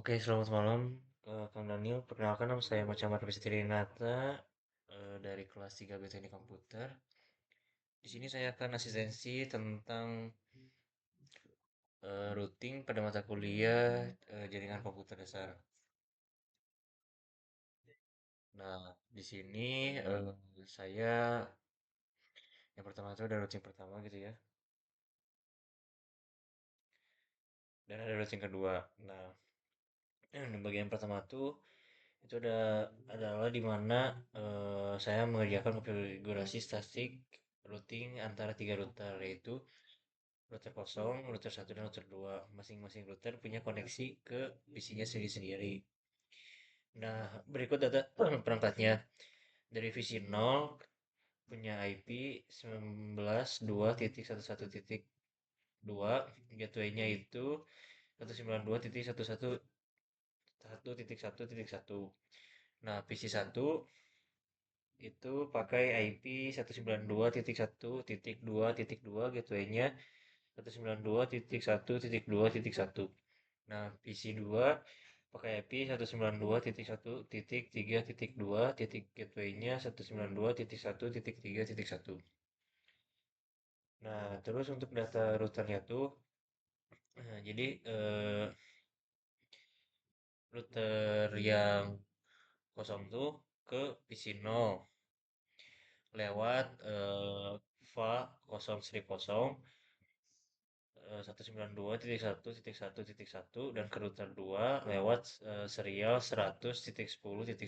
Oke, selamat malam, Kang Daniel. Perkenalkan nama saya Muhammad Rinata dari kelas 3 Teknik Komputer. Di sini saya akan asistensi tentang routing pada mata kuliah jaringan komputer dasar. Nah, di sini saya yang pertama itu ada routing pertama gitu ya, dan ada routing kedua. Nah, di bagian pertama tuh itu adalah di mana saya mengerjakan konfigurasi statik routing antara tiga router yaitu router kosong, router satu dan router 2. Masing-masing router punya koneksi ke PC-nya sendiri-sendiri. Nah, berikut data perangkatnya. Dari VC 0 punya IP 19.2.11.2. Gateway-nya itu 192.168.1.1. Nah, PC 1 itu pakai IP 192.1.2.2, gateway-nya 192.1.2.1. Nah, PC 2 pakai IP 192.1.3.2, gateway-nya 192.1.3.1. Nah, terus untuk data routernya tuh, jadi router yang kosong tuh ke PC 0 lewat VA 010 192.1.1.1 dan ke router 2 lewat serial 100.10.10.1.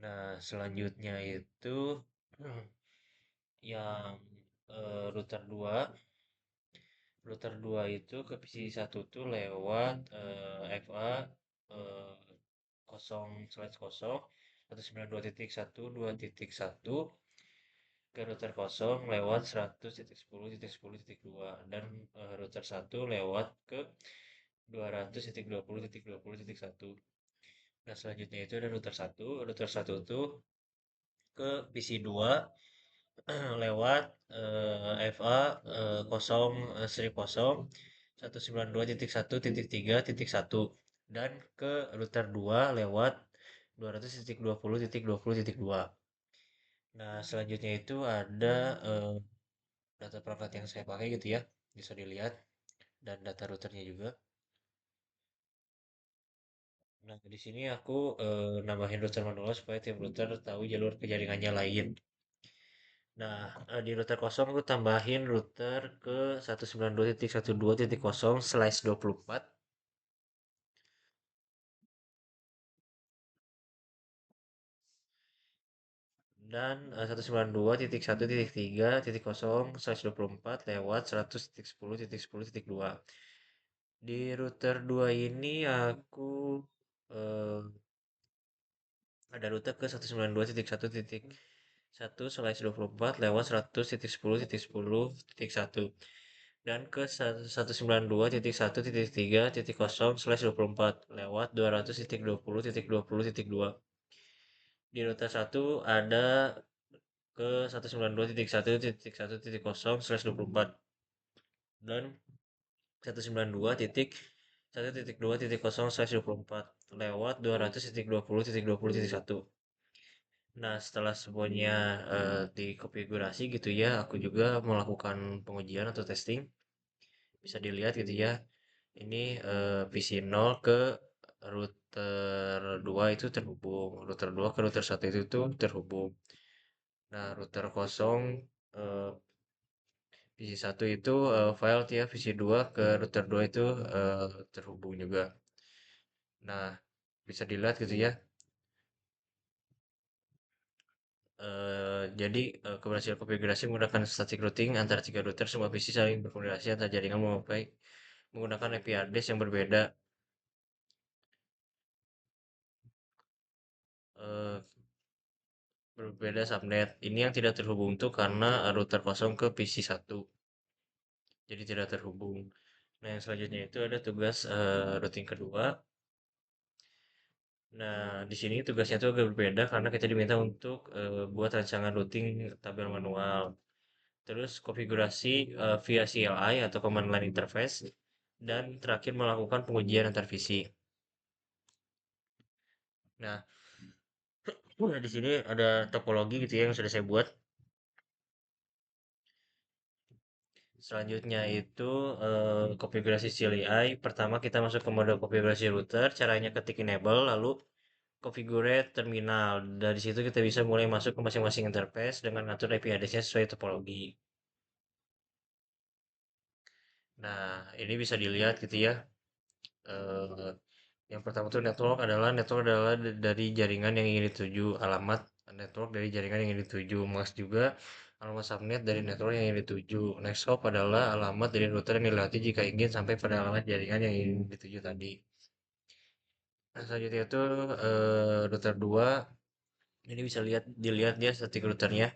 Nah, selanjutnya itu yang router 2 itu ke PC 1 tuh lewat FA eh, 0/0 192.1.2.1 ke router kosong lewat 100.10.10.2 dan router 1 lewat ke 200.20.20.1. Nah, selanjutnya itu ada router satu tuh ke PC 2 lewat FA 192.1.3.1 dan ke router 2 lewat 200.20.20.2. Nah, selanjutnya itu ada data perangkat yang saya pakai gitu ya, bisa dilihat dan data routernya juga. Nah, di sini aku nambahin router manual supaya tiap router tahu jalur ke jaringannya lain. Nah, di router kosong aku tambahin router ke 192.1.2.0/24 dan 192.1.3.0/24 lewat 100.10.10.2. Di router 2 ini aku eh, ada rute ke 192.1.1/24 lewat 100.10.10.1 dan ke 192.1.3.0/24 lewat 200.20.20.2. Di rute 1 ada ke 192.1.1.0/24 dan 192.1.2.0/24 lewat 200.20.20.1. Nah, setelah semuanya dikonfigurasi gitu ya, aku juga melakukan pengujian atau testing. Bisa dilihat gitu ya. Ini PC 0 ke router 2 itu terhubung. Router 2 ke router 1 itu tuh terhubung. Nah, router kosong eh, PC 1 itu file ya, PC 2 ke router 2 itu terhubung juga. Nah, bisa dilihat gitu ya. Jadi keberhasilan konfigurasi menggunakan static routing antara tiga router semua PC saling berkoordinasi antar jaringan menggunakan IP address yang eh, berbeda subnet. Ini yang tidak terhubung tuh karena router kosong ke PC 1. Jadi tidak terhubung. Nah, yang selanjutnya itu ada tugas routing kedua. Nah, di sini tugasnya tuh agak berbeda karena kita diminta untuk buat rancangan routing tabel manual. Terus konfigurasi via CLI atau command line interface dan terakhir melakukan pengujian antar visi. Nah, di sini ada topologi gitu ya yang sudah saya buat. Selanjutnya itu konfigurasi CLI. Pertama kita masuk ke mode konfigurasi router. Caranya ketik enable, lalu configure terminal. Dari situ kita bisa mulai masuk ke masing-masing interface dengan ngatur IP address-nya sesuai topologi. Nah, ini bisa dilihat gitu ya. Eh, yang pertama tuh network adalah dari jaringan yang ingin dituju, alamat network dari jaringan yang ingin dituju, mask juga alamat subnet dari network yang ingin dituju. Next hop adalah alamat dari router yang dilewati jika ingin sampai pada alamat jaringan yang ingin dituju tadi. Nah, selanjutnya itu router 2 ini bisa dilihat dia static routernya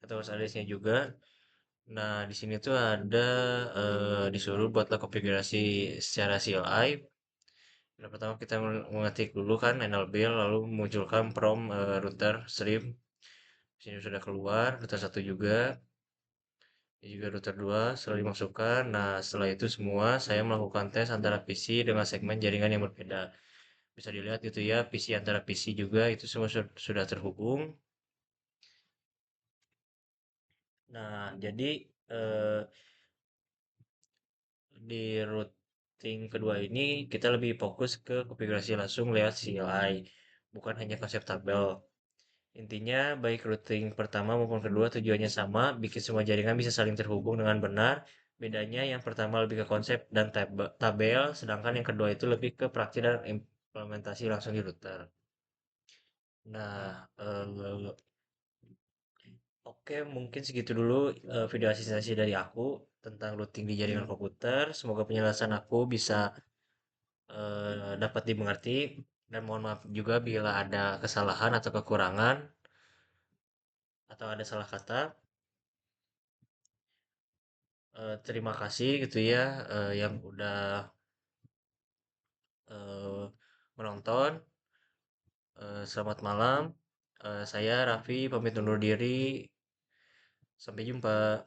atau host address-nya juga. Nah, di sini tuh ada disuruh buatlah konfigurasi secara CLI. Yang pertama kita mengetik dulu kan enable lalu munculkan prompt router stream. Sini sudah keluar, router satu juga, ini juga router 2 setelah dimasukkan. Nah, setelah itu semua saya melakukan tes antara PC dengan segmen jaringan yang berbeda. Bisa dilihat gitu ya, PC antara PC juga itu semua sudah terhubung. Nah, jadi eh, di routing kedua ini kita lebih fokus ke konfigurasi langsung lewat CLI, bukan hanya konsep tabel. Intinya, baik routing pertama maupun kedua tujuannya sama, bikin semua jaringan bisa saling terhubung dengan benar. Bedanya yang pertama lebih ke konsep dan tabel, sedangkan yang kedua itu lebih ke praktik dan implementasi langsung di router. Nah, oke mungkin segitu dulu video asistensi dari aku tentang routing di jaringan komputer. Semoga penjelasan aku bisa dapat dimengerti dan mohon maaf juga bila ada kesalahan atau kekurangan atau ada salah kata. Terima kasih gitu ya yang udah eh, menonton. Selamat malam. Saya Raffi pamit undur diri. Sampai jumpa.